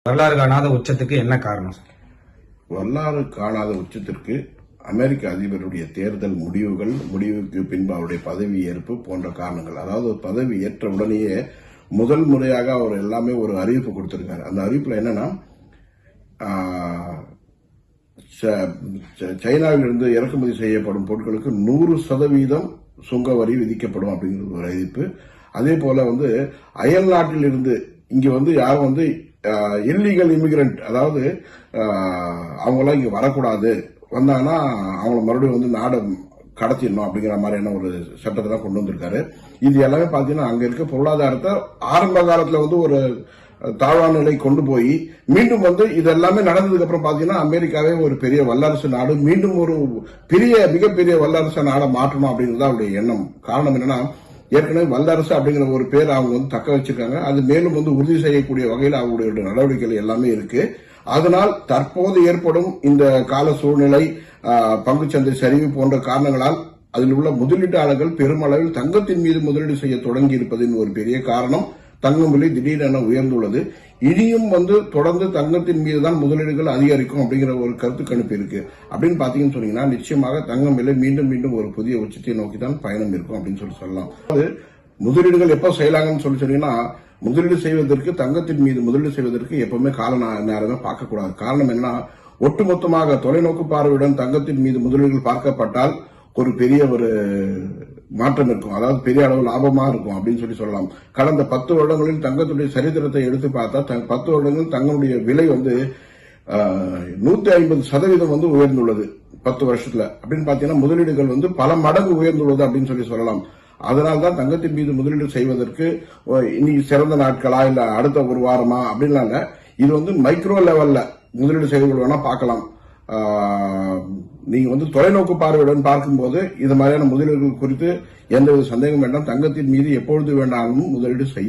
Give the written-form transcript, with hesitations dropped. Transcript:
வரலாறு காணாத உச்சத்துக்கு என்ன காரணம்? வரலாறு காணாத உச்சத்திற்கு அமெரிக்க அதிபருடைய தேர்தல் முடிவுக்கு பின்பு அவருடைய பதவி ஏற்பு போன்ற காரணங்கள். அதாவது பதவி ஏற்ற உடனேயே முதல் முறையாக அவர் எல்லாமே ஒரு அறிவிப்பு கொடுத்திருக்காரு. அந்த அறிவிப்புல என்னன்னா, சைனாவிலிருந்து இறக்குமதி செய்யப்படும் பொருட்களுக்கு 100% சுங்க வரி விதிக்கப்படும் அப்படிங்கிறது ஒரு அறிவிப்பு. அதே போல அயல் நாட்டில் இருந்து இங்க யாரும் இல்லீகல் இமிகிரண்ட், அதாவது அவங்களாம் இங்க வரக்கூடாது, வந்தாங்கன்னா அவங்கள மறுபடியும் நாடு கடத்திடணும் அப்படிங்கிற மாதிரியான ஒரு சட்டத்தை கொண்டு வந்திருக்காரு. இது எல்லாமே பாத்தீங்கன்னா அங்க இருக்க பொருளாதாரத்தை ஆரம்ப காலத்துல ஒரு தாழ்வான நிலை கொண்டு போய் மீண்டும் இது எல்லாமே நடந்ததுக்கு அப்புறம் பாத்தீங்கன்னா அமெரிக்காவே ஒரு பெரிய வல்லரசு நாடு, மீண்டும் ஒரு மிகப்பெரிய வல்லரசு நாடை மாற்றணும் அப்படிங்கிறது அவருடைய எண்ணம். காரணம் என்னன்னா, ஏற்கனவே வல்லரசு அப்படிங்கிற ஒரு பேர் அவங்க தக்க வச்சிருக்காங்க. அது மேலும் உறுதி செய்யக்கூடிய வகையில் அவங்களுடைய நடவடிக்கைகள் எல்லாமே இருக்கு. அதனால் தற்போது ஏற்படும் இந்த கால சூழ்நிலை, பங்குச்சந்தை சரிவு போன்ற காரணங்களால் அதில் உள்ள முதலீட்டாளர்கள் பெருமளவில் தங்கத்தின் மீது முதலீடு செய்ய தொடங்கி இருப்பதின் ஒரு பெரிய காரணம் தங்கம் விலை திடீரென உயர்ந்துள்ளது. இனியும் தொடர்ந்து தங்கத்தின் மீதுதான் முதலீடுகள் அதிகரிக்கும் அப்படிங்கிற ஒரு கருத்து கணிப்பு இருக்கு. அப்படின்னு பாத்தீங்கன்னு சொன்னீங்கன்னா, நிச்சயமாக தங்கம் விலை மீண்டும் மீண்டும் ஒரு புதிய உச்சத்தை நோக்கி தான் பயணம் இருக்கும் அப்படின்னு சொல்லலாம். அது முதலீடுகள் எப்ப செய்யலாங்கன்னு சொன்னீங்கன்னா, முதலீடு செய்வதற்கு தங்கத்தின் மீது முதலீடு செய்வதற்கு எப்பவுமே கால நேரமே பார்க்கக்கூடாது. காரணம் என்ன, ஒட்டுமொத்தமாக தொலைநோக்கு பார்வையுடன் தங்கத்தின் மீது முதலீடுகள் பார்க்கப்பட்டால் ஒரு பெரிய மாற்றம் இருக்கும். அதாவது பெரிய அளவு லாபமா இருக்கும் அப்படின்னு சொல்லலாம். கடந்த 10 வருடங்களில் தங்கத்துடைய சரித்திரத்தை எடுத்து பார்த்தா 10 வருடங்கள் தங்களுடைய விலை 150% உயர்ந்துள்ளது 10 வருஷத்துல. அப்படின்னு பாத்தீங்கன்னா முதலீடுகள் பல மடங்கு உயர்ந்துள்ளது அப்படின்னு சொல்லலாம். அதனால்தான் தங்கத்தின் மீது முதலீடு செய்வதற்கு இன்னைக்கு சிறந்த நாட்களா இல்ல அடுத்த ஒரு வாரமா அப்படின்லாம் இல்ல. இது மைக்ரோ லெவல்ல முதலீடு செய்து வேணா பார்க்கலாம். நீங்க தொலைநோக்கு பார்வையுடன் பார்க்கும்போது இது மாதிரியான முதலீடுகள் குறித்து எந்தவித சந்தேகம் வேண்டாம். தங்கத்தின் மீது எப்பொழுது வேண்டாலும் முதலீடு செய்ய